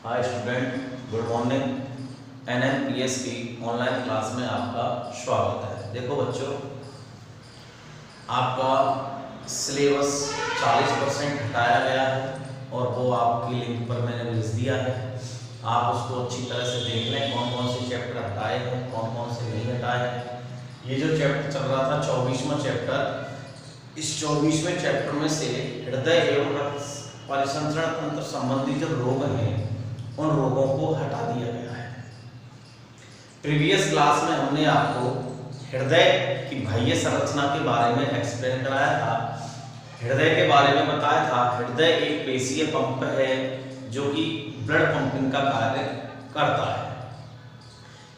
हाय student, good morning. NMPS की online class में आपका स्वागत है। देखो बच्चों, आपका सिलेबस 40% हटाया गया है और वो आपकी लिंक पर मैंने भेज दिया है। आप उसको अच्छी तरह से देख लें, कौन कौन से चैप्टर हटाए हैं, कौन कौन से नहीं हटाए हैं। ये जो चैप्टर चल रहा था 24वां चैप्टर, इस 24वें चैप्टर में से हृदय एवं रक्त परिसंचरण तंत्र संबंधी जो रोग हैं उन रोगों को हटा दिया गया है। प्रीवियस क्लास में हमने आपको हृदय की बाह्य संरचना के बारे में एक्सप्लेन कराया था, हृदय के बारे में बताया था। हृदय एक पेशीय पंप है जो कि ब्लड पंपिंग का कार्य करता है।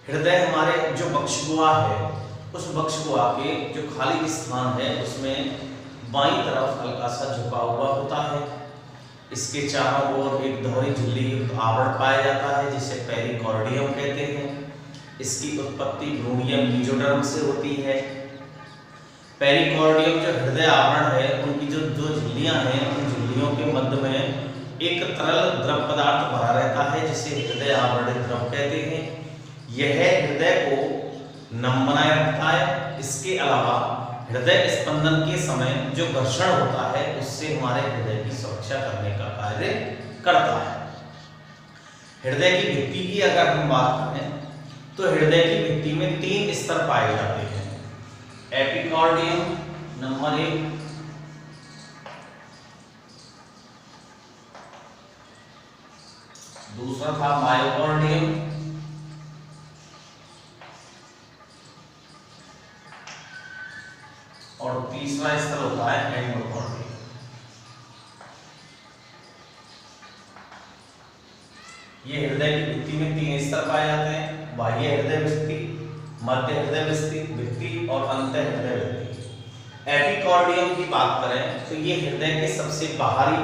हृदय हमारे जो बक्षगुहा है, उस बक्षगुहा के जो खाली स्थान है उसमें बाईं तरफ हल्का सा झुका हुआ होता है। इसके चारों ओर एक दोहरी झिल्ली युक्त आवरण पाया जाता है जिसे पेरिकार्डियम कहते हैं। इसकी उत्पत्ति भ्रूणीय मेसोडर्म से होती है। पेरिकार्डियम जो हृदय आवरण है, उनकी जो दो झिल्लियां हैं, उन झिल्लियों के मध्य में एक तरल द्रव पदार्थ भरा रहता है जिसे हृदय आवरणित द्रव कहते हैं। यह हृदय को नम बनाए रखता है। इसके अलावा हृदय स्पंदन के समय जो घर्षण होता है उससे हमारे हृदय की सुरक्षा करने का कार्य करता है। हृदय की भित्ति की अगर हम बात करें तो हृदय की भित्ति में 3 स्तर पाए जाते हैं। एपिकार्डियम नंबर 1, दूसरा था मायोकार्डियम, और तीसरा स्तर होता है एंडोकार्डियम। ये हृदय की भित्ति में 3 स्तर पाए जाते हैं: बाह्य हृदय भित्ति, मध्य हृदय भित्ति और अंत हृदय भित्ति। एपिकार्डियम की बात करें तो ये हृदय के सबसे बाहरी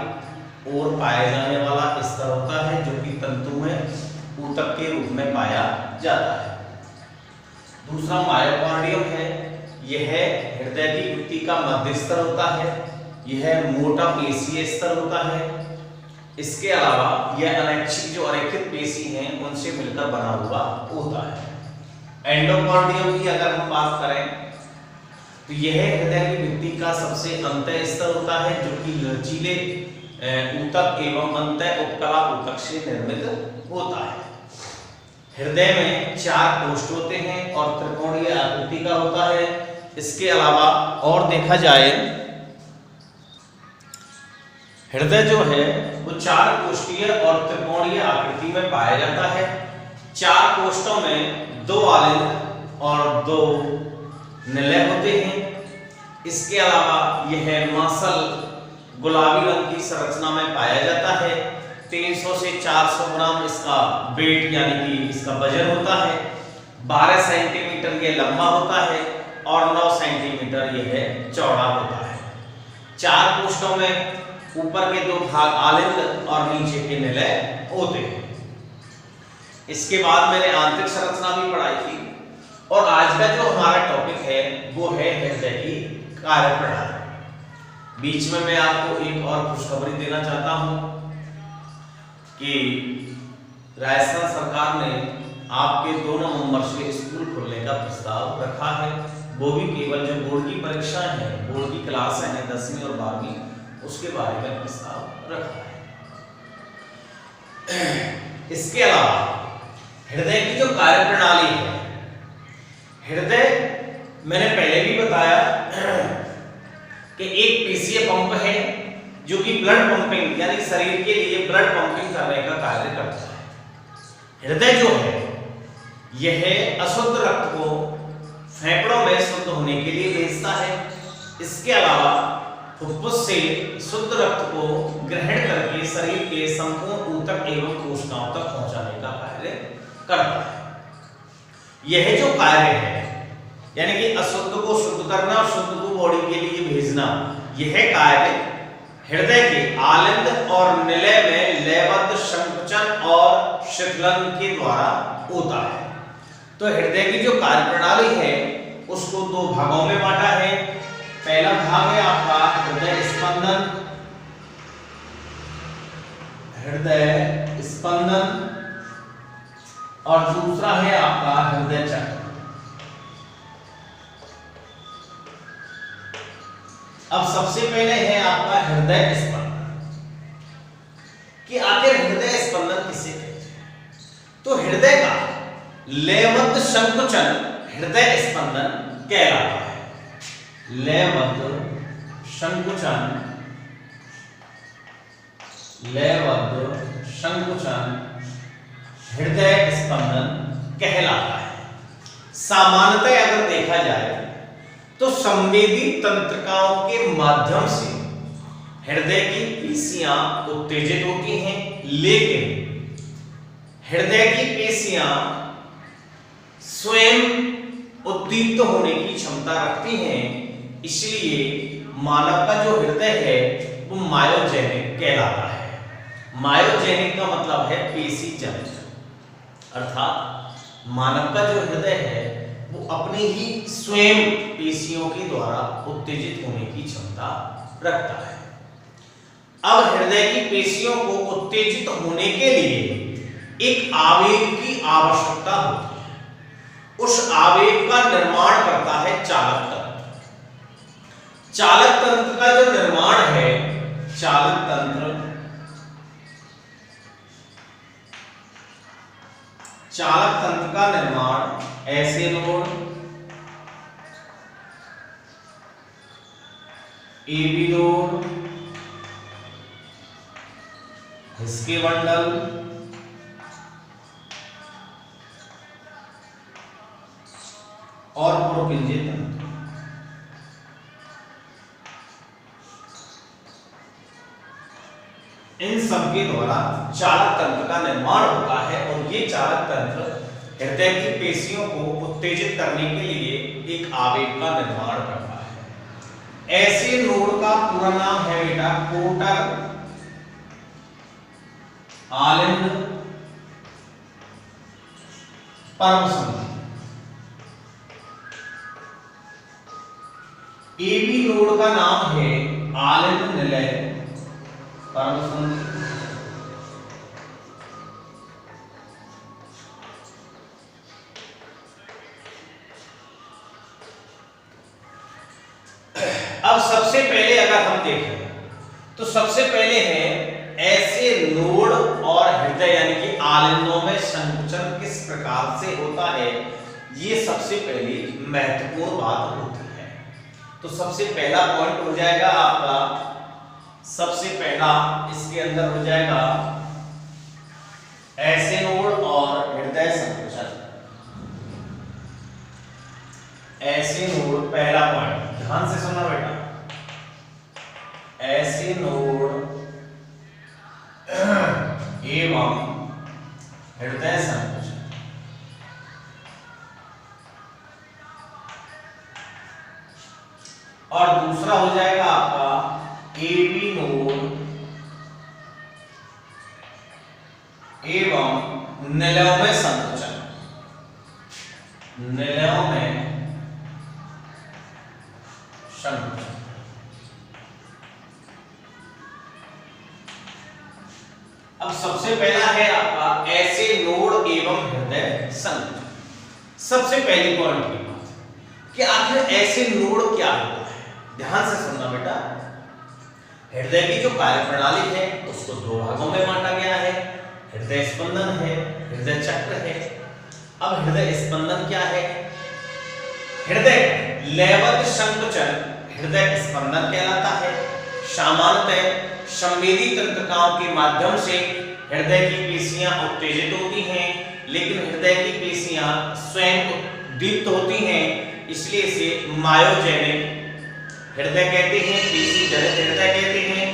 ओर पाया जाने वाला स्तर होता है जो कि तंतु में ऊतक के रूप में पाया जाता है। दूसरा मायोकार्डियम है। यह हृदय की भित्ति का मध्य स्तर होता है। यह मोटा पेशीय स्तर होता है। इसके अलावा यह अनैच्छिक जो अरेखित पेशी हैं उनसे मिलकर बना हुआ होता है। एंडोकार्डियम की अगर हम बात करें तो यह हृदय की भित्ति का सबसे अंतः स्तर होता है जो कि लचीले ऊतक एवं अंतः उपकला ऊतक से निर्मित होता है। हृदय में 4 कोष्ठ होते हैं और त्रिकोणीय आकृति का होता है। इसके अलावा और देखा जाए, हृदय जो है वो 4 कोष्ठीय और त्रिकोणीय आकृति में पाया जाता है। 4 कोष्ठों में 2 आलिंद और 2 निलय होते हैं। इसके अलावा यह मांसल गुलाबी रंग की संरचना में पाया जाता है। 300 से 400 ग्राम इसका वेट यानी कि इसका वजन होता है। 12 सेंटीमीटर ये लंबा होता है और 9 सेंटीमीटर यह चौड़ा होता है। 4 कोष्ठों में ऊपर के 2 भाग आलिंद और नीचे के निलय होते हैं। इसके बाद मैंने आंतरिक संरचना भी पढ़ाई थी और आज का जो हमारा टॉपिक है वो है हृदय की कार्यप्रणाली। बीच में मैं आपको एक और खुशखबरी देना चाहता हूं कि राजस्थान सरकार ने आपके 2 नवंबर से स्कूल खोलने का प्रस्ताव रखा है। वो भी केवल जो बोर्ड की परीक्षाएं हैं, बोर्ड की क्लास है 10वीं और 12वीं, उसके बारे में प्रस्ताव रखा है। इसके अलावा हृदय की जो कार्यप्रणाली है, हृदय मैंने पहले भी बताया कि एक पेशीय पंप है जो कि ब्लड पंपिंग यानी शरीर के लिए ब्लड पंपिंग करने का कार्य करता है। हृदय जो है यह अशुद्ध रक्त को फेफड़ों में शुद्ध होने के लिए भेजता है। इसके अलावा फुफ्फुस से शुद्ध रक्त को ग्रहण करके शरीर के संपूर्ण ऊतक एवं कोशिकाओं तक पहुंचाने का कार्य करता है। यह जो कार्य है यानी कि अशुद्ध को शुद्ध करना और शुद्ध को बॉडी के लिए भेजना, यह कार्य हृदय के आलिंद और निलय में लयबद्ध संकुचन और शिथिलन के द्वारा होता है। तो हृदय की जो कार्यप्रणाली है उसको 2 भागों में बांटा है। पहला भाग है आपका हृदय स्पंदन, हृदय स्पंदन और दूसरा है आपका हृदय चक्र। अब सबसे पहले है आपका हृदय स्पंदन कि आखिर हृदय स्पंदन किसे कहते हैं। तो हृदय का लयबद्ध संकुचन हृदय स्पंदन कहलाता है। लयबद्ध संकुचन हृदय स्पंदन कहलाता है। सामान्यतः अगर देखा जाए तो संवेदी तंत्रिकाओं के माध्यम से हृदय की पेशियां उत्तेजित होती हैं, लेकिन हृदय की पेशियां स्वयं उद्दीप्त होने की क्षमता रखती हैं, इसलिए मानव का जो हृदय है वो मायोजेनिक कहलाता है। मायोजेनिक का मतलब है पेशी जनित, अर्थात मानव का जो हृदय है वो अपनी ही स्वयं पेशियों के द्वारा उत्तेजित होने की क्षमता रखता है। अब हृदय की पेशियों को उत्तेजित होने के लिए एक आवेग की आवश्यकता होती है। उस आवेग का निर्माण करता है चालक तंत्र। चालक तंत्र का जो निर्माण है, चालक तंत्र का निर्माण ऐसे नोड एबी नोड, हिस्के बंडल और पुरोपिंजय तंत्र, इन सब के द्वारा चालक तंत्र का निर्माण होता है। और ये चालक तंत्र हृदय की पेशियों को उत्तेजित करने के लिए एक आवेग का निर्माण करता है। ऐसे नोड का पूरा नाम है बेटा कोटर आलिंद परमसंधि। एबी नोड का नाम है आलिंद निलय परमसंधि। अब सबसे पहले अगर हम देखें तो सबसे पहले है ऐसे नोड और हृदय यानी कि आलिंदों में संकुचन किस प्रकार से होता है, ये सबसे पहली महत्वपूर्ण बात होती है। तो सबसे पहला पॉइंट हो जाएगा आपका, सबसे पहला इसके अंदर हो जाएगा ऐसे नोड और हृदय संकुचन। ऐसे नोड पहला पॉइंट ध्यान से सुनना बेटा, ऐसे नोड एवं हृदय संकुचन। और दूसरा हो जाएगा आपका एबी नोड एवं निलयों में संकुचन। निलयों में संकुचन। अब सबसे पहला है आपका ऐसे नोड एवं हृदय संकुचन। सबसे पहली पॉइंट की बात कि आखिर ऐसे नोड क्या होता है, ध्यान से सुनना बेटा। हृदय की जो कार्यप्रणाली है उसको दो भागों में बांटा गया है, हृदय स्पंदन है, हृदय चक्र है। अब हृदय स्पंदन क्या है? हृदय लयबद्ध संकुचन हृदय स्पंदन कहलाता है। सामान्यतः संवेदी तंत्रिकाओं के माध्यम से हृदय की पेशियां उत्तेजित होती हैं, लेकिन हृदय की पेशियां स्वयं उद्दीप्त होती हैं, इसलिए इसे मायोजेनिक हृदय कहते हैं, पेशी जनित हृदय कहते हैं।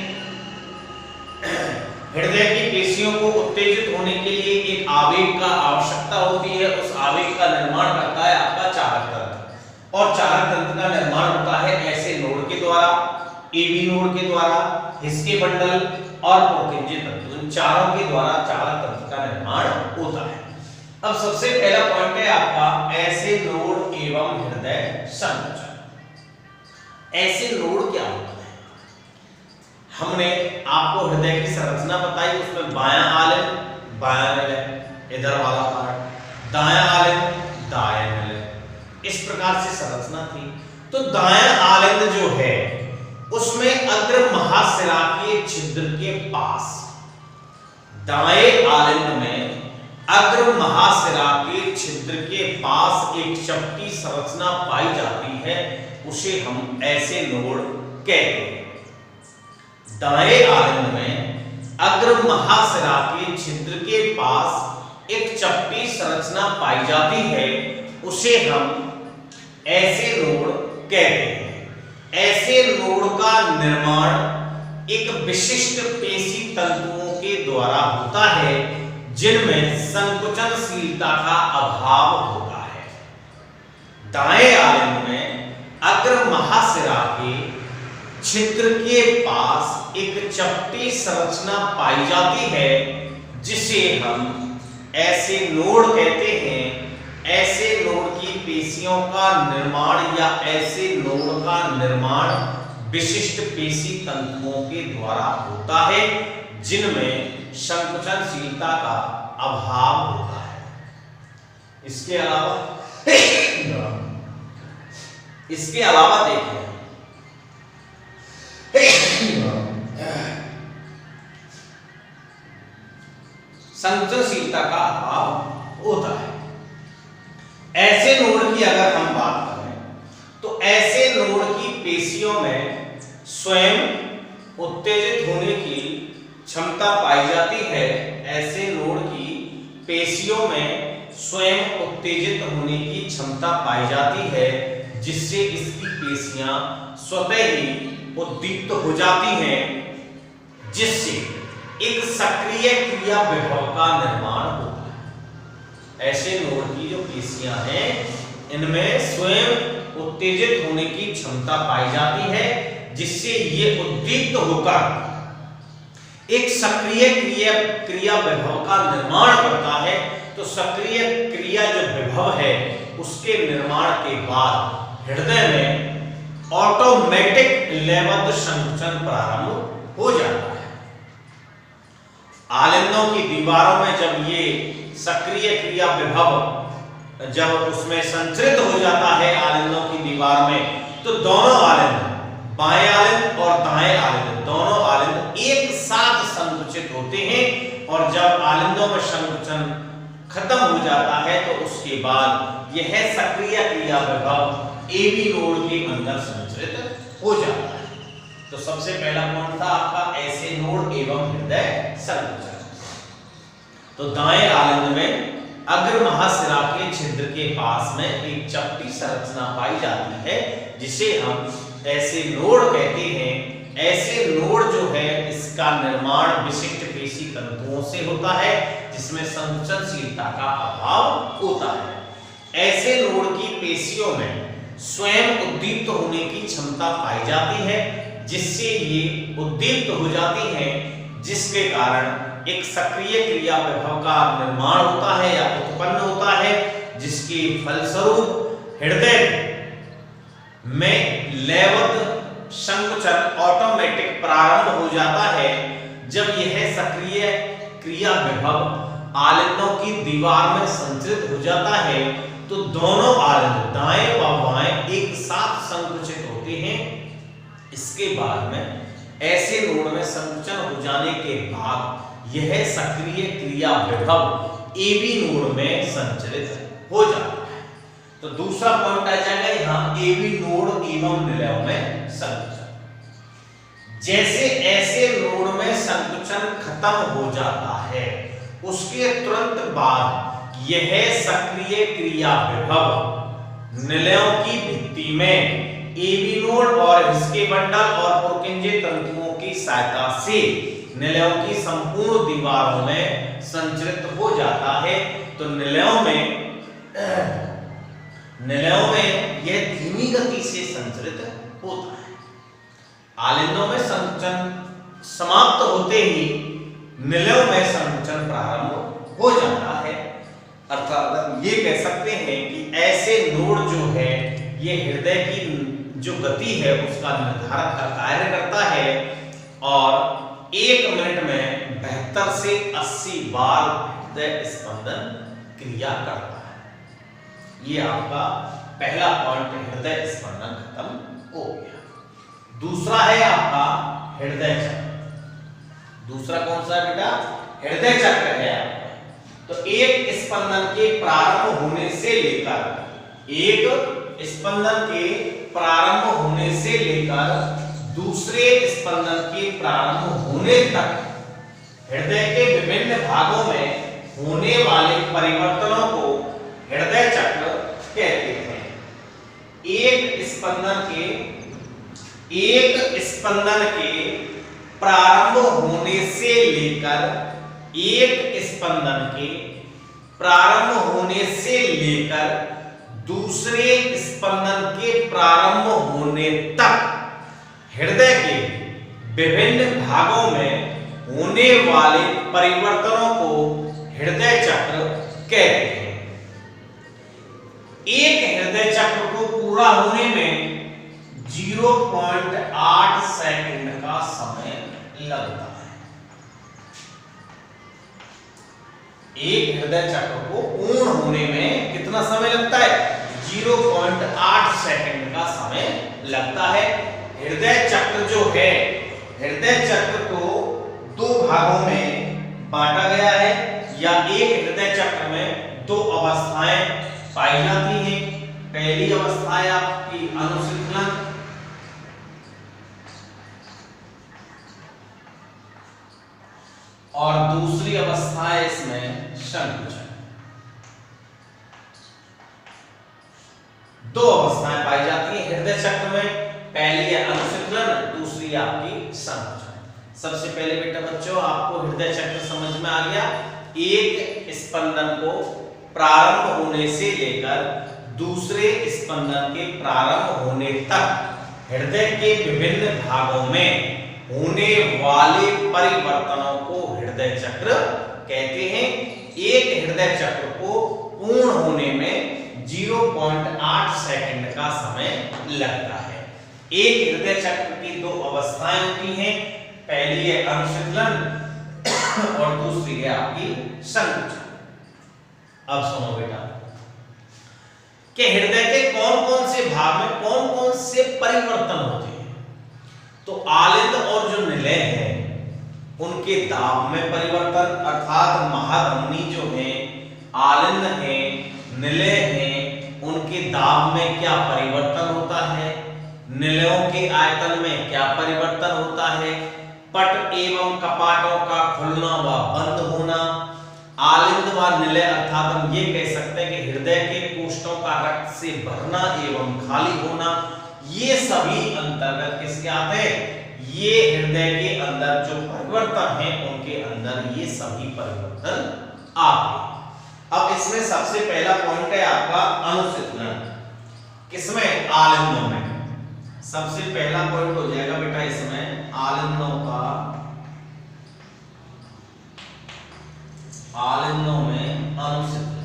हृदय की पेशियों को उत्तेजित होने के लिए एक आवेग का आवश्यकता होती है, उस आवेग का निर्माण करता है आपका चालक तंत्र। और चालक तंत्र का निर्माण होता है ऐसे नोड के द्वारा, एबी नोड के द्वारा, हिस्के बंडल और पुरोपिंजय तंतु, इन चारों के द्वारा चालक तंत्र का निर्माण होता है। अब सबसे पहला पॉइंट है आपका ऐसे नोड एवं हृदय संकुचन। ऐसे नोड क्या होता है? हमने आपको हृदय की संरचना बताई, उसमें बायां आलिंद, बायां निलय, इधर वाला पार्ट दायां आलिंद, दायां निलय। इस प्रकार से संरचना थी। तो दायां आलिंद जो है उसमें अग्र महाशिरा के छिद्र के पास, दाएं आलिंद में अग्र महाशिरा के छिद्र के पास एक चपटी संरचना पाई जाती है, उसे हम ऐसे नोड कहते हैं। दाएं आलिंद में अग्र महाशिरा के छिद्र के पास एक चपटी संरचना पाई जाती है, उसे हम ऐसे नोड कहते हैं। ऐसे नोड का निर्माण एक विशिष्ट पेशी तंतुओं के द्वारा होता है जिनमें संकुचनशीलता का अभाव होता है। दाएं आलिंद में अग्र महाशिरा के छिद्र के पास एक चपटी संरचना पाई जाती है जिसे हम ऐसे नोड कहते हैं। ऐसे नोड की पेशियों का निर्माण या ऐसे नोड का निर्माण विशिष्ट पेशी तंतुओं के द्वारा होता है जिनमें संकुचनशीलता का अभाव होता है। इसके अलावा देखिए संकुचनशीलता का अभाव होता है। ऐसे नोड की अगर हम बात करें तो ऐसे नोड की पेशियों में स्वयं उत्तेजित होने की क्षमता पाई जाती है। ऐसे नोड की पेशियों में स्वयं उत्तेजित होने की क्षमता पाई जाती है जिससे इसकी पेशियां स्वतः ही उद्दीप्त हो जाती हैं, जिससे एक सक्रिय क्रिया विभव का निर्माण होता है। ऐसे नोड की जो पेशियां हैं इनमें स्वयं उत्तेजित होने की क्षमता पाई जाती है जिससे ये उद्दीप्त होकर एक सक्रिय क्रिया विभव का निर्माण करता है। तो सक्रिय क्रिया जो विभव है उसके निर्माण के बाद हृदय में ऑटोमेटिक लयबद्ध संकुचन प्रारंभ हो जाता है। आलिंदों की दीवारों में जब ये सक्रिय क्रिया विभव जब उसमें संचरित हो जाता है आलिंदों की दीवार में, तो दोनों आलिंद, बाएं आलिंद और दाएं आलिंद, दोनों आलिंद एक साथ संकुचित होते हैं और जब आलिंदों में संकुचन खत्म हो जाता है तो उसके बाद यह सक्रिय क्रिया विभव एबी नोड के अंदर संचरित हो जाता है। तो सबसे पहला कौन था आपका? ऐसे नोड एवं हृदय संकुचन। तो दाएं आलिंद में अग्र महाशिरा के छिद्र के पास में एक चपटी संरचना पाई जाती है जिसे हम ऐसे नोड कहते हैं। ऐसे नोड जो है इसका निर्माण विशिष्ट पेशी तंतुओं से होता है जिसमें संकुचनशीलता का अभाव होता है। ऐसे नोड की पेशियों में स्वयं उद्दीप्त होने की क्षमता पाई जाती है जिससे ये उद्दीप्त हो जाती हैं, जिसके कारण एक सक्रिय क्रिया विभव का निर्माण होता है या उत्पन्न होता है, जिसके फलस्वरूप हृदय में लयबद्ध संकुचन ऑटोमेटिक प्रारंभ हो जाता है। जब यह सक्रिय क्रिया विभव आलिंदों की दीवार में संचरित हो जाता है तो दोनों आलिंद दाएं व बाएं एक साथ संकुचित होते हैं। इसके बाद में ऐसे नोड में संकुचन हो जाने के बाद यह सक्रिय क्रिया विभव एबी नोड में संचरित हो जाता है। तो दूसरा पॉइंट आ जाएगा यहां एबी नोड एवं निलयों में संकुचन। जैसे ऐसे नोड में संकुचन खत्म हो जाता है उसके तुरंत बाद यह सक्रिय क्रिया विभव निलयों की भित्ति में एबी नोड और हिस्के बंडल और पुरकिंजे तंतुओं की सहायता से निलयों की संपूर्ण दीवारों में संचरित हो जाता है। तो निलयों में यह धीमी गति से संचरित होता है। आलिंदों में संकुचन समाप्त होते ही निलयों में संकुचन प्रारंभ हो जाता है। अर्थात ये कह सकते हैं कि ऐसे नोड जो है ये हृदय की जो गति है उसका निर्धारक का कार्य करता है और 1 मिनट में 72 से 80 बार हृदय स्पंदन क्रिया करता है। ये आपका पहला पॉइंट हृदय स्पंदन खत्म हो गया। दूसरा है आपका हृदय चक्र। दूसरा कौन सा है बेटा? हृदय चक्र है। तो एक स्पंदन के प्रारंभ होने से लेकर एक स्पंदन के प्रारंभ होने से लेकर दूसरे स्पंदन के प्रारंभ होने तक हृदय के विभिन्न भागों में होने वाले परिवर्तनों को हृदय चक्र कहते हैं। एक स्पंदन के प्रारंभ होने से लेकर दूसरे स्पंदन के प्रारंभ होने तक हृदय के विभिन्न भागों में होने वाले परिवर्तनों को हृदय चक्र कहते हैं। एक हृदय चक्र को पूरा होने में 0.8 सेकंड का समय लगता है। एक हृदय चक्र को पूर्ण होने में कितना समय लगता है? 0.8 सेकंड का समय लगता है। हृदय चक्र जो है, हृदय चक्र को 2 भागों में बांटा गया है, या एक हृदय चक्र में 2 अवस्थाएं पाई जाती हैं। पहली अवस्था है आपकी अनुशीतलन, और दूसरी अवस्था है इसमें संकुचन। 2 अवस्थाएं पाई जाती हैं हृदय चक्र में। पहली है अनुशीतलन, दूसरी आपकी संकुचन। सबसे पहले बेटा बच्चों आपको हृदय चक्र समझ में आ गया। एक स्पंदन को प्रारंभ होने से लेकर दूसरे स्पंदन के प्रारंभ होने तक हृदय के विभिन्न भागों में होने वाले परिवर्तनों को हृदय चक्र कहते हैं। एक हृदय चक्र को पूर्ण होने में 0.8 सेकंड का समय लगता है। एक हृदय चक्र की 2 अवस्थाएं होती हैं, पहली है अनुशीतलन और दूसरी है आपकी संकुचन। अब सुनो बेटा कि हृदय के कौन कौन से भाग में कौन कौन से परिवर्तन होते हैं। तो आलिंद और जो निलय है उनके दाब में परिवर्तन, अर्थात महाधमनी जो है, आलिंद है, निलय है, उनके दाब में क्या परिवर्तन होता है, निलयों के आयतन में क्या परिवर्तन होता है, पट एवं कपाटों का खुलना व बंद होना, आलिंद व निलय अर्थात हम ये कह सकते हैं कि हृदय के कोष्ठों का रक्त से भरना एवं खाली होना, ये सभी अंतर्गत किसके आते हैं? ये हृदय के अंदर जो परिवर्तन है उनके अंदर ये सभी परिवर्तन आते हैं। अब इसमें सबसे पहला पॉइंट है आपका अनुशीतलन। किसमें? आलिंदों में। सबसे पहला पॉइंट हो जाएगा बेटा इसमें आलिंदों का, आलिंदों में अनुशीतलन।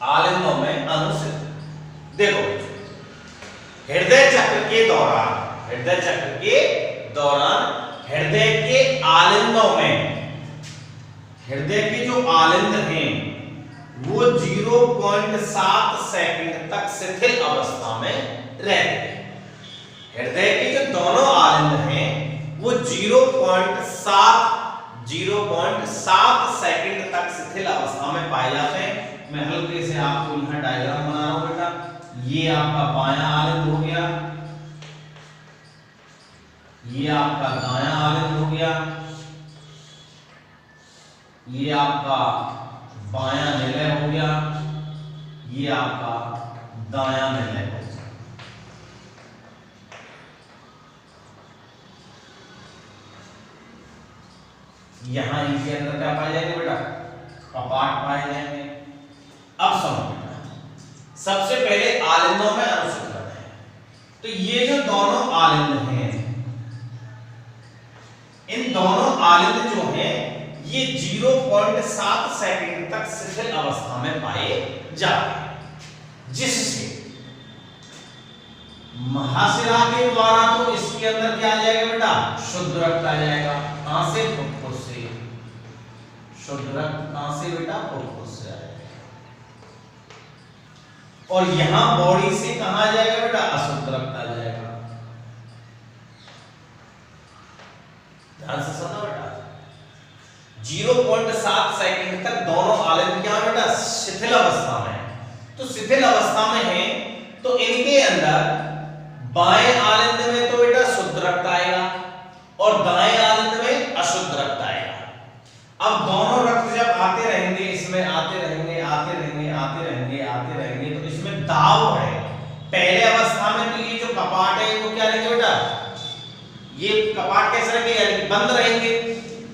आलिंदों में अनुशीतलन। देखो हृदय चक्र के दौरान, हृदय चक्र के दौरान हृदय के आलिंदों में, हृदय के जो आलिंद हैं वो 0.7 सेकंड तक शिथिल अवस्था में रहते हैं। हृदय के जो दोनों आलिंद हैं वो 0.7 सेकंड तक शिथिल अवस्था में पाए जाते हैं। मैं हल्के से आपको यहां डायग्राम बना रहा हूं बेटा। ये आपका बायां आलिंद हो गया, ये आपका दायां आलिंद हो गया, ये आपका बायां निलय हो गया, ये आपका दायां निलय हो गया। यहां इनके अंदर क्या पाए जाएंगे बेटा? कपाट पाए जाएंगे। अब समझो सबसे पहले आलिंदों में अनुशीतलन है। तो ये जो दोनों आलिंद हैं, इन दोनों आलिंद जो हैं ये 0.7 सेकंड तक शिथिल अवस्था में पाए जाते हैं। जिससे महाशिरा के द्वारा तो इसके अंदर क्या आ जाएगा बेटा, शुद्ध रक्त आ जाएगा। कहां से, फुफ्फुस से। शुद्ध रक्त कहां से बेटा, फुफ्फुस से आएगा। और यहां बॉडी से कहां आ जाएगा बेटा, अशुद्ध रक्त आ जाएगा। ध्यान से सुनो बेटा, 0.7 सेकंड तक दोनों आलिंद क्या बेटा, शिथिल अवस्था में। तो शिथिल अवस्था में है तो इनके अंदर बाएं आलिंद में तो बेटा शुद्ध रक्त आएगा और दाएं आलिंद में अशुद्ध रक्त आएगा। अब दोनों रक्त जब आते रहेंगे, इसमें आते रहेंगे आते रहेंगे आते रहेंगे आते रहेंगे, तो इसमें दाब बढ़ेगा। पहले अवस्था में तो ये जो कपाट है वो क्या रहेंगे बेटा, ये कपाट कैसे रहेंगे, यानी बंद रहेंगे।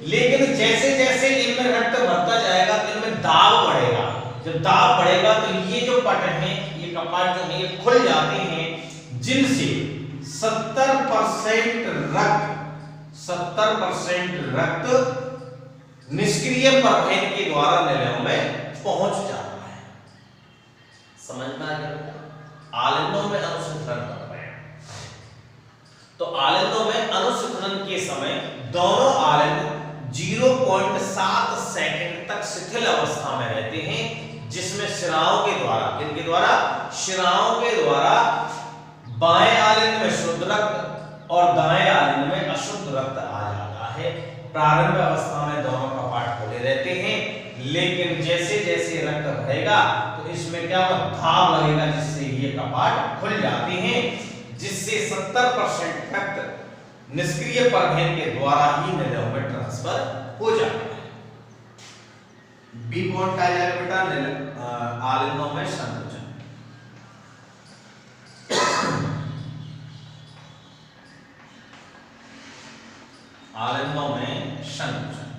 लेकिन जैसे जैसे इनमें रक्त भरता जाएगा तो इनमें दाब बढ़ेगा। जब दाब बढ़ेगा तो ये जो पट है, ये कपाट जो है ये खुल जाते हैं, जिनसे 70% रक्त निष्क्रिय परभेद के द्वारा निलयों में पहुंच जाता है। समझ में आ गया? आलिंदों में अनुशीतलन कर रहे हैं, तो आलिंदों में अनुशीतलन के समय दोनों आलिंद 0.7 सेकंड तक शिथिल अवस्था में रहते हैं, जिसमें शिराओं के द्वारा, किनके द्वारा, शिराओं के द्वारा बाएं आलिंद में शुद्ध रक्त और दाएं आलिंद में अशुद्ध रक्त आ जाता है। प्रारंभ अवस्था में दोनों कपाट खुले रहते हैं, लेकिन जैसे जैसे रक्त बढ़ेगा तो इसमें क्या होगा, दाब लगेगा, जिससे ये कपाट खुल जाते हैं, जिससे 70% रक्त निष्क्रिय परभेद के द्वारा ही निलयों में ट्रांसफर हो जाता है। बी पॉइंट आ जाएगा बेटा, आलिंदों में संकुचन। आलिंदों में संकुचन।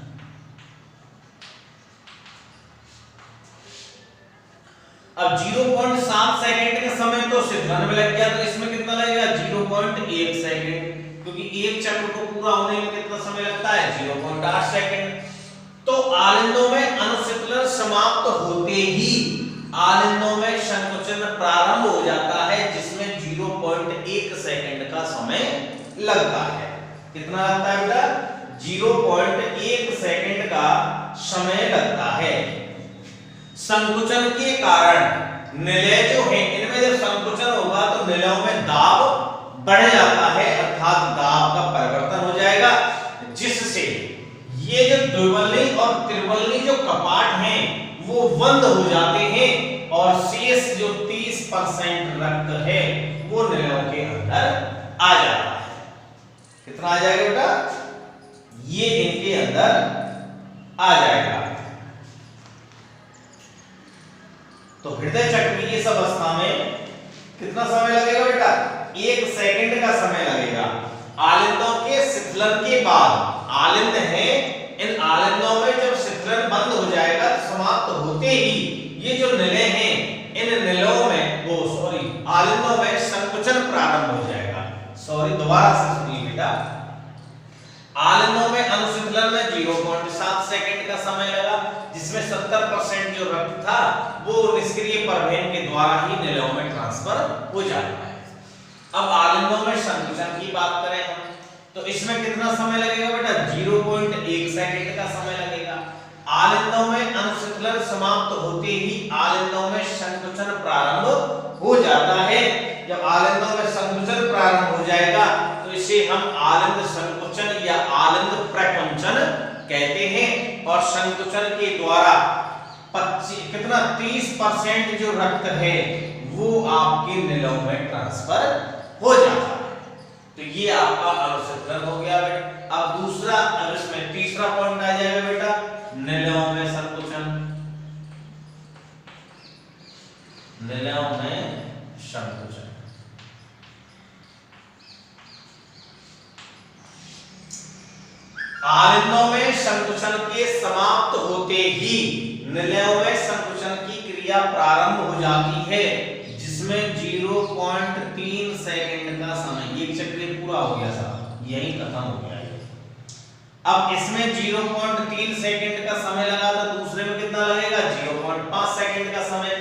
अब 0.7 सेकंड का समय तो शिथिलन में लग गया, तो इसमें कितना लगेगा, 0.1 सेकंड, क्योंकि एक चक्र को पूरा होने में कितना समय लगता है, 0.8 सेकंड। तो आलिंदों में अनुशीतलन समाप्त होते ही आलिंदों में संकुचन प्रारंभ हो जाता है, जिसमें 0.1 सेकंड का समय लगता है। कितना लगता है बेटा, 0.1 सेकंड का समय लगता है। संकुचन के कारण निलय जो है, इनमें जब संकुचन होगा तो निलयों में दाब बढ़ जाता है, अर्थात दाब का परिवर्तन हो जाएगा, जिससे ये जो द्विबलनी और त्रिबलनी जो कपाट हैं वो बंद हो जाते हैं, और शेष जो 30% रक्त है वो निलयों के अंदर आ जाता है। कितना आ जाएगा बेटा, ये इनके अंदर आ जाएगा। तो हृदय चक्र की इस अवस्था में कितना समय लगेगा बेटा, 1 सेकंड का समय लगेगा। आलिंदों के शिथिलन के बाद आलिंद है, इन आलिंदों में जब शिथिलन बंद हो जाएगा तो समाप्त होते ही ये जो निलय हैं, इन निलयों में आलिंदों में संकुचन प्रारंभ हो जाएगा। दोबारा से सुनिए बेटा, आलिंदों में अनुशीतलन में 0.7 सेकंड का समय लगा, जिसमें 70% जो रक्त था वो निष्क्रिय परभेद के द्वारा ही निलयों में ट्रांसफर हो जाता है। अब आलिंदों में संकुचन की बात करें हम, तो इसमें कितना समय लगेगा बेटा, 0.1 सेकंड का समय लगेगा। आलिंदों में अनुशीतलन समाप्त होते ही आलिंदों में संकुचन प्रारंभ हो जाता है। जब आलिंदों में संकुचन प्रारंभ हो जाएगा तो इसे हम आलिंद संकुचन या आलिंद प्रकुंचन कहते हैं, और संकुचन के द्वारा 30% जो रक्त है वो आपके निलयों में ट्रांसफर हो जाता है। तो ये आपका अनुशीतलन हो गया बेटा। अब दूसरा, अब इसमें तीसरा पॉइंट आ जाएगा बेटा, निलयों में संकुचन। निलयों में संकुचन, आलिंदों में संकुचन के समाप्त होते ही निलयों में संकुचन की क्रिया प्रारंभ हो जाती है, जिसमें 0.3 सेकंड का समय, एक चक्र पूरा हो गया साहब, यही खत्म हो गया है। अब इसमें 0.3 सेकंड का समय लगा था, दूसरे में कितना लगेगा, 0.5 सेकंड का समय।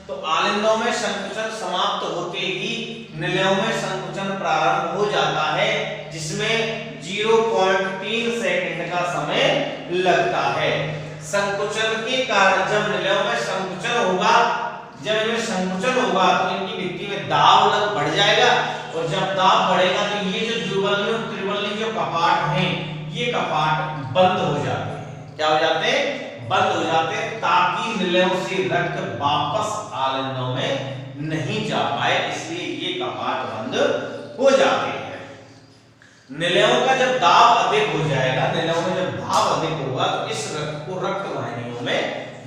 तो आलिंदों में संकुचन समाप्त होते ही निलयों में संकुचन प्रारंभ हो जाता है, जिसमें 0.3 सेकंड का समय लगता है। संकुचन के कारण जब निलयों में संकुचन होगा, जब इनमें संकुचन होगा तो इनकी भित्ति में दाब बढ़ जाएगा, और जब दाब बढ़ेगा तो ये जो द्विबलनी और त्रिबलनी जो कपाट हैं, ये कपाट बंद हो जाते हैं। क्या हो जाते हैं? बंद हो जाते हैं, ताकि निलयों से रक्त वापस आलिंदों में नहीं जा पाए, इसलिए ये कपाट बंद हो जाते हैं। निलयों का जब दाब अधिक हो जाएगा, निलयों में जब दाब अधिक होगा तो इस रक्त को रक्त वाहिनियों में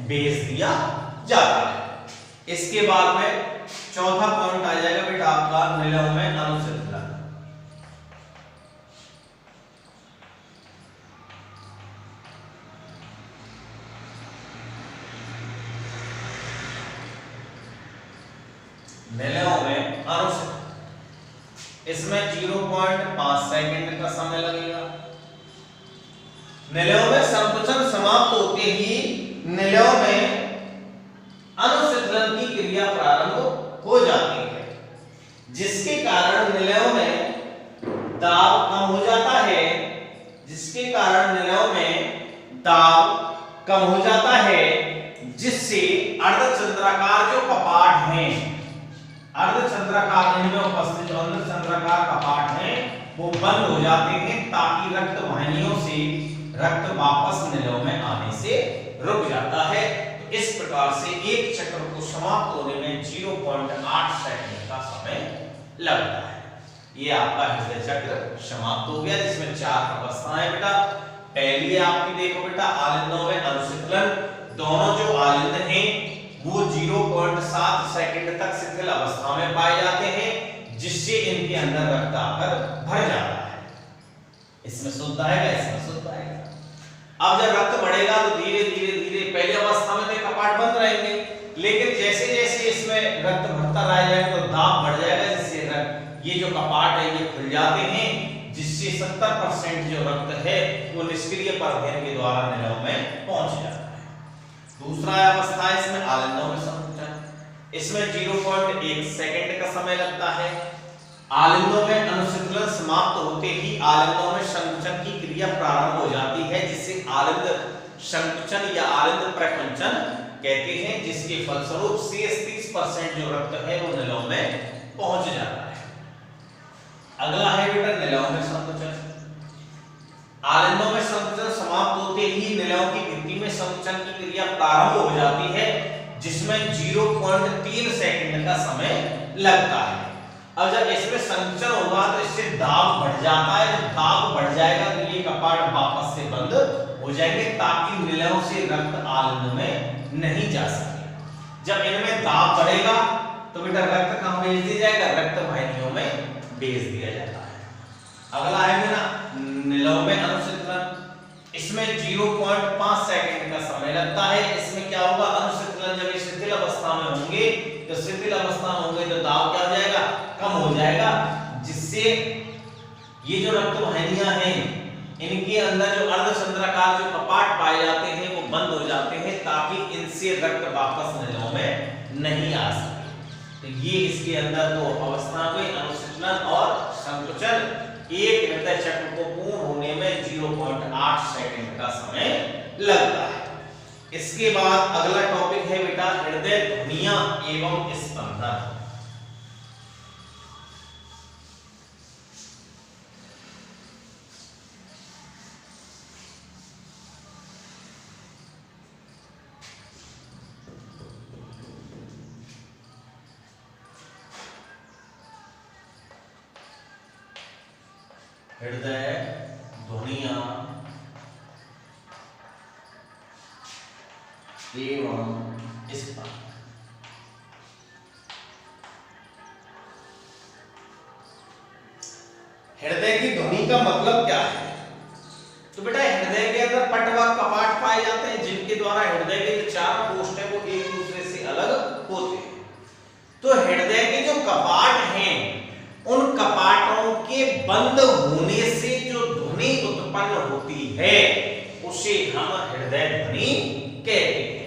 भेज दिया जाता है। इसके बाद में चौथा पॉइंट आ जाएगा बेटा आपका निलयों में अनुसिंचलन। निलयों में अनुसिंचलन, इसमें 0.5 सेकंड का समय लगेगा। निलयों में संकुचन समाप्त होते ही निलयों में अनुसिंचलन की क्रिया प्रारंभ हो जाती है, जिसके कारण निलयों में दाब कम हो जाता है, जिसके कारण निलयों में दाब कम हो जाता है, जिससे अर्धचंद्राकार जो कपाट हैं, अर्धचंद्राकार इनमें उपस्थित जो अर्धचंद्राकार कपाट हैं वो बंद हो जाते हैं, ताकि रक्त वाहिनियों से रक्त वापस निलयों में आने से रुक जाता है। तो इस प्रकार से एक चक्र को समाप्त होने में 0.8 सेकंड का समय लगता है। ये आपका हृदय चक्र समाप्त हो गया, जिसमें 4 अवस्थाएं बेटा। पहली आपकी देखो बेटा आलिंदों में अनुसिंचलन। दोनों जो आलिंद हैं वो 0.7 सेकंड तक शिथिल अवस्था में पाए जाते हैं, जिससे इनके अंदर रक्त आकर भर जाता है। इसमें शुद्ध आएगा, इसमें शुद्ध आएगा। अब जब रक्त बढ़ेगा तो धीरे धीरे धीरे पहली अवस्था में तो कपाट बंद रहेंगे, लेकिन जैसे जैसे इसमें रक्त भरता रह जाएगा तो दाब बढ़ जाएगा, जिससे रक्त ये जो कपाट है ये खुल जाते हैं, जिससे 70% जो रक्त है वो निष्क्रिय परवेन के द्वारा निलयों में पहुंच जाता है। दूसरा अवस्था है इसमें आलिंदों में संकुचन। इसमें 0.1 सेकंड का समय लगता है। आलिंदों में अनुसिंचलन समाप्त होते ही आलिंदों में संकुचन की क्रिया प्रारंभ हो जाती है, जिसे आलिंद संकुचन या आलिंद प्रकुंचन कहते हैं, जिसके फलस्वरूप शेष 30% जो रक्त है वो निलयों में पहुंच जाता है। अगला है बेटा निलयों में संकुचन। आलिंदों में संकुचन समाप्त होते ही निलयों की भित्ति में संकुचन की क्रिया प्रारंभ हो जाती है, जिसमें 0.3 सेकंड का समय लगता है। अब जब इसमें संकुचन होगा तो इससे दाब बढ़ जाता है। जब दाब बढ़ जाएगा तो ये कपाट वापस से बंद हो जाएंगे, ताकि निलयों से रक्त आलिंद में नहीं जा सके। जब इनमें दाब बढ़ेगा तो बेटा रक्त कहां भेज दिया जाएगा? रक्त वाहिनियों में भेज दिया जाता है। अगला है ना निलयों में अनुसिंचलन। इसमें 0.5 सेकंड का समय लगता है। इसमें क्या होगा? अनुसिंचलन जब ये शिथिल अवस्था में होंगे तो शिथिल अवस्था में होंगे तो दाब क्या हो जाएगा? कम हो जाएगा, जिससे ये जो रक्त वाहिनियां हैं इनके अंदर जो अर्धचंद्राकार जो कपाट पाए जाते हैं वो बंद हो जाते हैं, ताकि इनसे रक्त वापस निलयों में नहीं आ सके। तो ये इसके अंदर दो अवस्था हुई, अनुसिंचलन और संकुचन। एक हृदय चक्र को पूर्ण होने में 0.8 सेकंड का समय लगता है। इसके बाद अगला टॉपिक है बेटा हृदय ध्वनियां एवं स्पंदन। हृदय ध्वनियां एवं स्पंदन। हृदय की ध्वनि का मतलब क्या है? तो बेटा हृदय के अंदर पटवा कपाट पाए जाते हैं, जिनके द्वारा हृदय के जो 4 कोष्ठ है वो एक दूसरे से अलग होते हैं। तो हृदय के जो कपाट हैं उन कपाटों के बंद होने से जो ध्वनि उत्पन्न होती है उसे हम हृदय ध्वनि कहते हैं।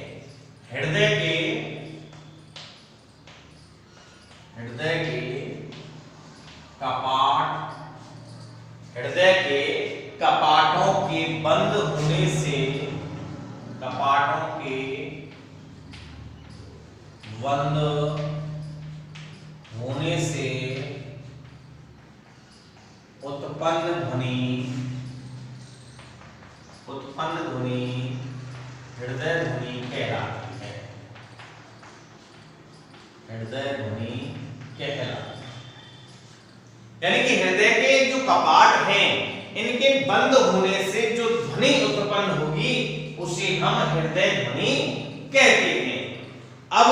हृदय के कपाटों के बंद होने से उत्पन्न ध्वनि हृदय ध्वनि कहलाती है। हृदय ध्वनि कहलाती है, यानी कि हृदय के जो कपाट हैं इनके बंद होने से जो ध्वनि उत्पन्न होगी उसे हम हृदय ध्वनि कहते हैं। अब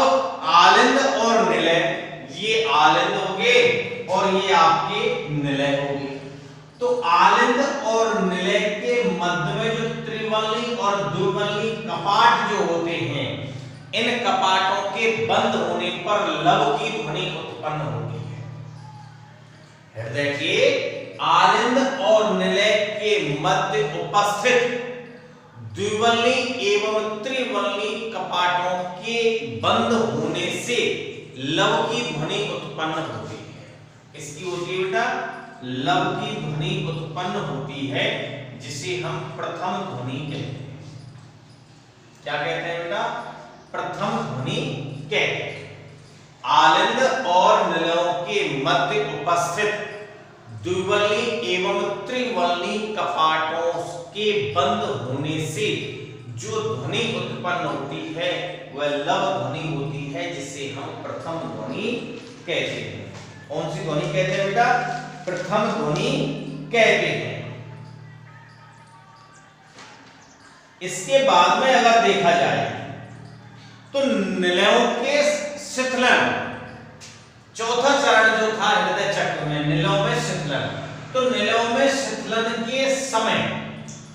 आलिंद और निलय, ये आलिंद हो गए और ये आपके निलय हो गए। तो आलिंद और निलय के मध्य में जो त्रिवल्ली और द्विवल्ली कपाट जो होते हैं, इन कपाटों के बंद होने पर लब की ध्वनि उत्पन्न होती है। हृदय के आलिंद और निलय के मध्य उपस्थित द्विवल्ली एवं त्रिवल्ली कपाटों के बंद होने से लब की ध्वनि उत्पन्न होती है। इसकी होती है बेटा लब की ध्वनि उत्पन्न होती है, जिसे हम प्रथम ध्वनि कहते हैं। क्या कहते हैं बेटा? प्रथम ध्वनि कहते हैं। आलिंद और निलयों के मध्य उपस्थित द्विवल्ली एवं त्रिवल्ली कपाटों के बंद होने से जो ध्वनि उत्पन्न होती है वह लब ध्वनि होती है, जिसे हम प्रथम ध्वनि कहते हैं। कौन सी ध्वनि कहते हैं बेटा? प्रथम ध्वनि कहते हैं। इसके बाद में अगर देखा जाए तो निलयों के शिथिलन, चौथा चरण जो था हृदय चक्र में निलयों में शिथिलन, तो निलयों में शिथिलन के समय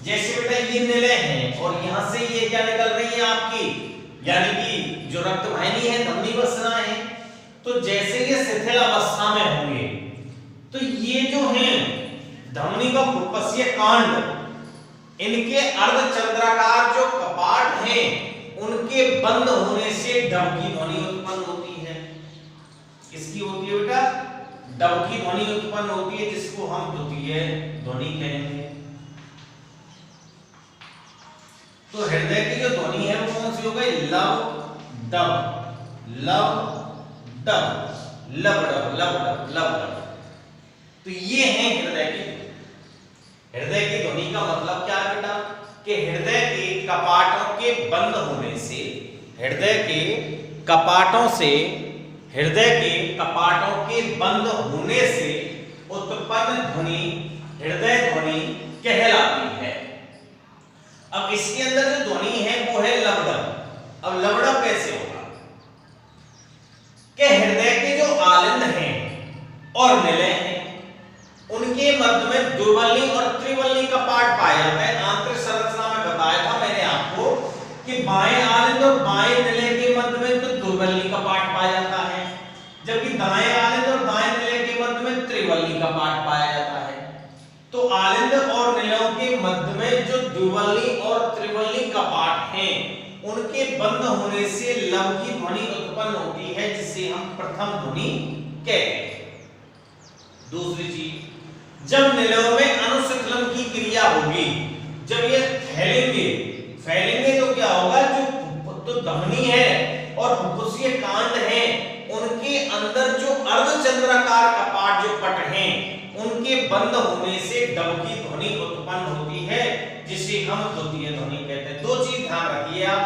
जैसे बेटा ये निलय हैं और यहां से ये क्या निकल रही है आपकी, यानी कि जो रक्त वाहिनी है, धमनी वसना है, तो जैसे ये शिथिल अवस्था में होंगे तो ये जो है धमनी का फुफ्फुसीय कांड, इनके अर्धचंद्राकार जो कपाट हैं उनके बंद होने से डब की ध्वनि उत्पन्न होती है। किसकी होती है बेटा? डब की ध्वनि उत्पन्न होती है, जिसको हम द्वितीय ध्वनि कहेंगे। तो हृदय की जो ध्वनि है वो कौन सी हो गई? लब डब, लब डब, लब डब, लब डब, लब डब। तो ये है हृदय की। हृदय की ध्वनि का मतलब क्या है बेटा? कि हृदय के कपाटों के बंद होने से, हृदय के कपाटों के बंद होने से उत्पन्न ध्वनि हृदय ध्वनि कहलाती है। अब इसके अंदर जो ध्वनि है वो है लवडब। अब लवडब कैसे होगा? कि हृदय के जो आलिंद हैं और निलय हैं उनके मध्य में द्विवल्ली और त्रिवल्ली कपाट पाया जाता है। आंतरिक संरचना में बताया था मैंने आपको कि बाएं आलिंद और बाएं निलय के मध्य में तो द्विवल्ली कपाट पाया जाता है, जबकि दाएं आलिंद और दाएं निलय के मध्य में त्रिवल्ली कपाट पाया जाता है। तो आलिंद और निलयों के मध्य में जो द्विवल्ली और त्रिवल्ली कपाट हैं उनके बंद होने से लब की ध्वनि उत्पन्न होती है, जिसे हम प्रथम ध्वनि कहते हैं। दूसरी चीज, जब निलयों में अनुशिथिलन की क्रिया होगी, जब ये फैलेंगे तो क्या होगा? जो धमनी है और फुफ्फुसीय कांड है उनके अंदर जो अर्धचंद्राकार कपाट जो पट हैं उनके बंद होने से डब की ध्वनि उत्पन्न होती है, जिसे हम द्वितीय ध्वनि कहते हैं। दो चीज ध्यान रखिए आप,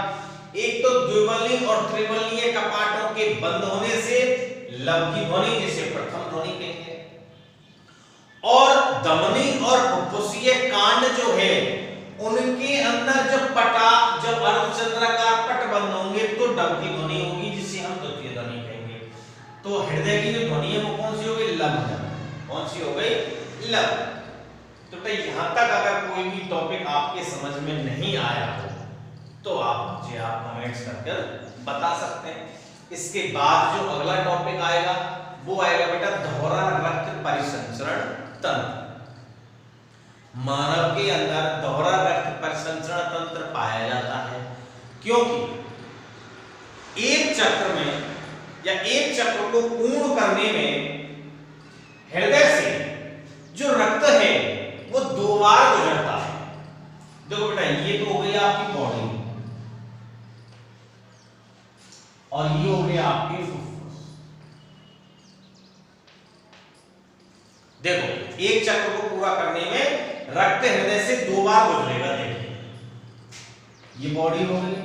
एक तो द्विवल्ली और त्रिवल्लीय कपाटों के बंद होने से लब की ध्वनि, जिसे प्रथम ध्वनि कहते हैं, और धमनी और फुफ्फुसीय कांड जो है उनके अंदर जब अर्धचंद्राकार पट बंद होंगे तो डब की ध्वनि होगी, जिसे हम द्वितीय ध्वनि कहेंगे। तो हृदय की जो ध्वनि है वो कौन सी हो गई? लब। कौन सी हो गई? लब। तो यहां तक अगर कोई भी टॉपिक आपके समझ में नहीं आया हो तो आप कमेंट्स कर बता सकते हैं। इसके बाद जो अगला टॉपिक आएगा वो आएगा बेटा दोहरा रक्त परिसंचरण तंत्र। मानव के अंदर दोहरा रक्त परिसंचरण तंत्र पाया जाता है, क्योंकि एक चक्र में या एक चक्र को पूर्ण करने में हृदय से जो रक्त है वो दो बार गुजरता है। देखो बेटा ये तो हो गई आपकी बॉडी, और ये हो गया आपके फुफ्फुस। देखो एक चक्र को पूरा करने में रक्त हृदय से 2 बार गुजरेगा। देखिए ये बॉडी हो गई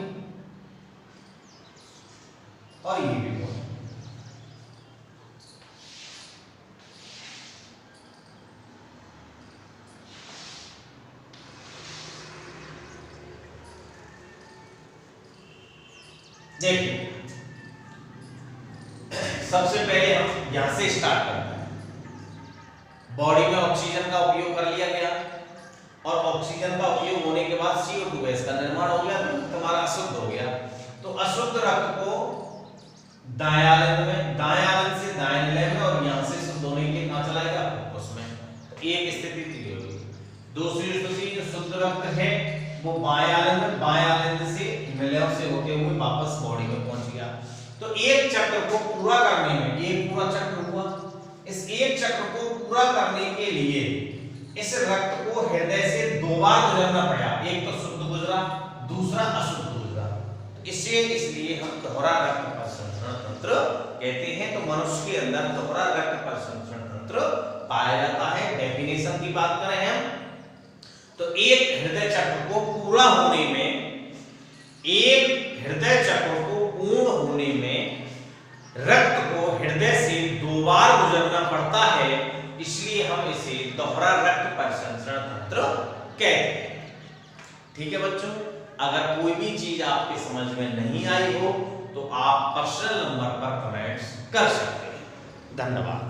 और ये भी बॉडी। देखिए सबसे पहले हम यहां से स्टार्ट करते हैं। बॉडी में ऑक्सीजन का उपयोग कर लिया गया और ऑक्सीजन का उपयोग होने के बाद CO2 गैस का निर्माण हो गया, तो तुम्हारा अशुद्ध हो गया। तो अशुद्ध रक्त को दाएं आलिंद में, दाएं आलिंद से दाएं निलय में और यहां से शुद्ध होने के लिए कहां चला जाएगा? उसमें। तो एक स्थिति थी होगी। दूसरी स्थिति जो शुद्ध रक्त है वो बाएं आलिंद से निलयों से होते हुए वापस बॉडी में पहुंच गया। तो एक चक्र को पूरा करने में, एक पूरा चक्र हुआ, इस एक चक्र को पूरा करने के लिए इस रक्त को हृदय से 2 बार गुजरना पड़ा। एक तो शुद्ध गुजरा, दूसरा अशुद्ध गुजरा। इसे इसलिए हम दोहरा रक्त परिसंचरण तंत्र कहते हैं। तो मनुष्य के अंदर दोहरा रक्त परिसंचरण तंत्र पाया जाता है। डेफिनेशन की बात करें हम तो एक हृदय चक्र को पूरा होने में, एक हृदय चक्र को पूर्ण होने में रक्त को हृदय से 2 बार गुजरना पड़ता है, इसलिए हम इसे दोहरा रक्त परिसंचरण तंत्र कहते हैं। ठीक है बच्चों, अगर कोई भी चीज आपके समझ में नहीं आई हो तो आप पर्सनल नंबर पर कमेंट्स कर सकते हैं। धन्यवाद।